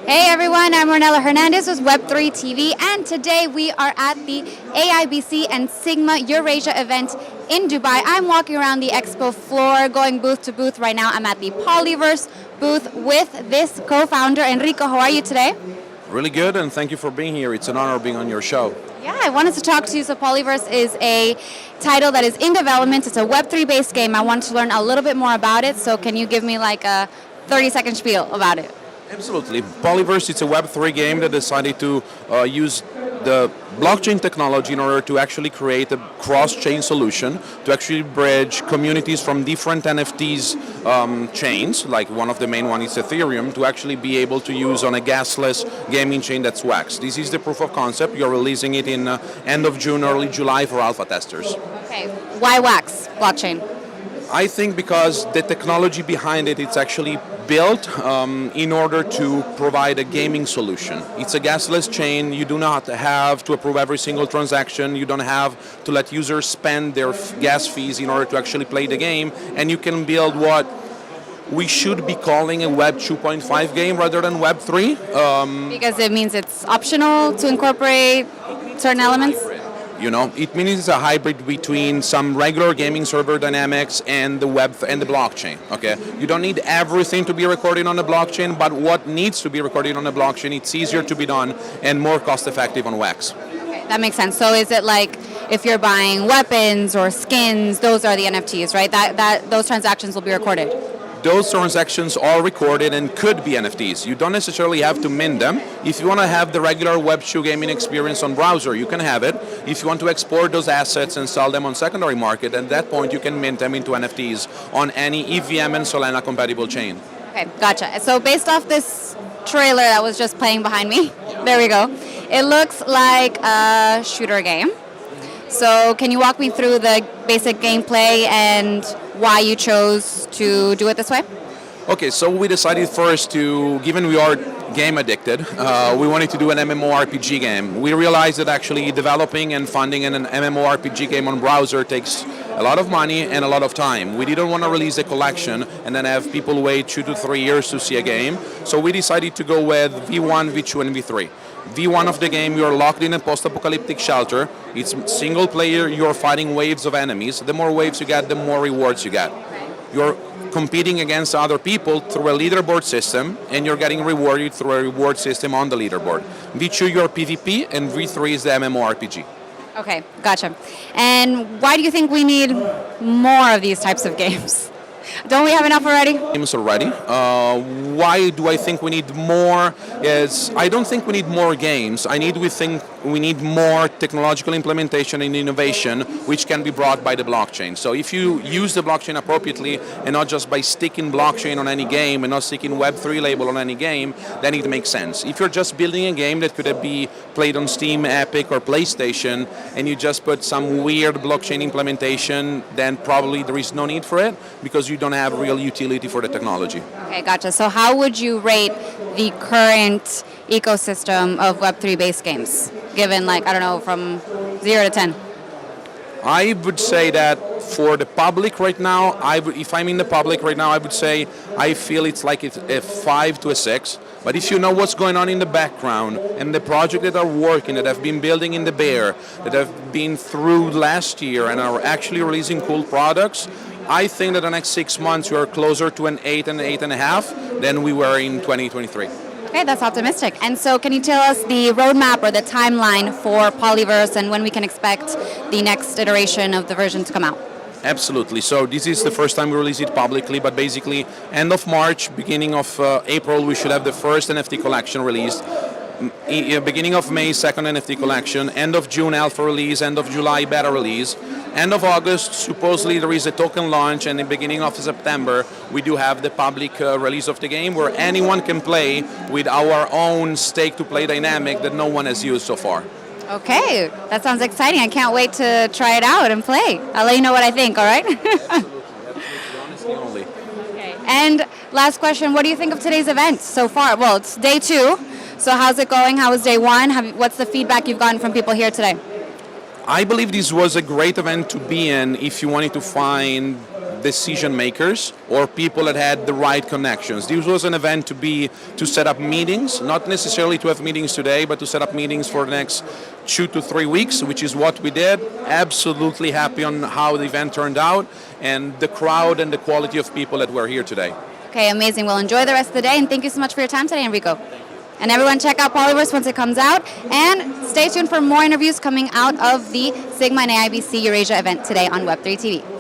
Hey everyone, I'm Ornella Hernandez with Web3 TV, and today we are at the AIBC and Sigma Eursia event in Dubai. I'm walking around the expo floor, going booth to booth right now. I'm at the Polyverse booth with this co-founder, Enrico. How are you today? Really good, and thank you for being here. It's an honor being on your show. Yeah, I wanted to talk to you. So Polyverse is a title that is in development. It's a Web3 based game. I wanted to learn a little bit more about it. So can you give me like a 30-second spiel about it? Absolutely. Polyverse, it's a Web3 game that decided to use the blockchain technology in order to actually create a cross-chain solution to actually bridge communities from different NFTs chains, like one of the main ones is Ethereum, to actually be able to use on a gasless gaming chain that's Wax. This is the proof of concept. You're releasing it in end of June, early July for alpha testers. Okay. Why Wax blockchain? I think because the technology behind it, it's actually built in order to provide a gaming solution. It's a gasless chain. You do not have to approve every single transaction. You don't have to let users spend their gas fees in order to actually play the game. And you can build what we should be calling a Web 2.5 game rather than Web 3. Because it means it's optional to incorporate certain elements? You know, it means it's a hybrid between some regular gaming server dynamics and the web and the blockchain. Okay, you don't need everything to be recorded on the blockchain, but what needs to be recorded on the blockchain, it's easier to be done and more cost-effective on Wax. Okay, that makes sense. So is it like if you're buying weapons or skins, those are the NFTs, right? That those transactions will be recorded. Those transactions are recorded and could be NFTs. You don't necessarily have to mint them. If you want to have the regular Web2 gaming experience on browser, you can have it. If you want to export those assets and sell them on secondary market, at that point you can mint them into NFTs on any EVM and Solana compatible chain. Okay, gotcha. So based off this trailer that was just playing behind me, there we go. It looks like a shooter game. So can you walk me through the basic gameplay and why you chose to do it this way? Okay, so we decided first to, given we are game addicted, we wanted to do an MMORPG game. We realized that actually developing and funding an MMORPG game on browser takes a lot of money and a lot of time. We didn't want to release a collection and then have people wait 2 to 3 years to see a game. So we decided to go with V1, V2, and V3. V1 of the game, you're locked in a post-apocalyptic shelter. It's single player, you're fighting waves of enemies. The more waves you get, the more rewards you get. You're competing against other people through a leaderboard system, and you're getting rewarded through a reward system on the leaderboard. V2, you're PvP, and V3 is the MMORPG. Okay, gotcha. And why do you think we need more of these types of games? Don't we have enough already? Games already. Why do I think we need more? I don't think we need more games. We think we need more technological implementation and innovation, which can be brought by the blockchain. So if you use the blockchain appropriately and not just by sticking blockchain on any game and not sticking Web3 label on any game, then it makes sense. If you're just building a game that could be played on Steam, Epic, or PlayStation, and you just put some weird blockchain implementation, then probably there is no need for it because you don't have real utility for the technology. Okay, gotcha. So how would you rate the current ecosystem of Web3 based games, given like, I don't know, from 0 to 10? I would say that for the public right now, if I'm in the public right now, I would say I feel it's like it's a 5 to a 6. But if you know what's going on in the background and the project that are working, that have been building in the bear, that have been through last year and are actually releasing cool products, I think that the next 6 months we are closer to an 8 and 8.5 than we were in 2023. Okay, that's optimistic. And so can you tell us the roadmap or the timeline for Polyverse and when we can expect the next iteration of the version to come out? Absolutely. So this is the first time we release it publicly, but basically end of March, beginning of April, we should have the first NFT collection released. Beginning of May, second NFT collection. End of June, alpha release. End of July, beta release. End of August, supposedly there is a token launch, and in the beginning of September, we do have the public release of the game where anyone can play with our own stake-to-play dynamic that no one has used so far. Okay, that sounds exciting. I can't wait to try it out and play. I'll let you know what I think, all right? Absolutely. Honestly only. Okay. And last question, what do you think of today's event so far? Well, it's day 2, so how's it going? How was day 1? What's the feedback you've gotten from people here today? I believe this was a great event to be in if you wanted to find decision makers or people that had the right connections. This was an event to set up meetings, not necessarily to have meetings today, but to set up meetings for the next 2 to 3 weeks, which is what we did. Absolutely happy on how the event turned out and the crowd and the quality of people that were here today. Okay, amazing. Well, enjoy the rest of the day, and thank you so much for your time today, Enrico. And everyone check out Polyverse once it comes out, and stay tuned for more interviews coming out of the Sigma and AIBC Eurasia event today on Web3 TV.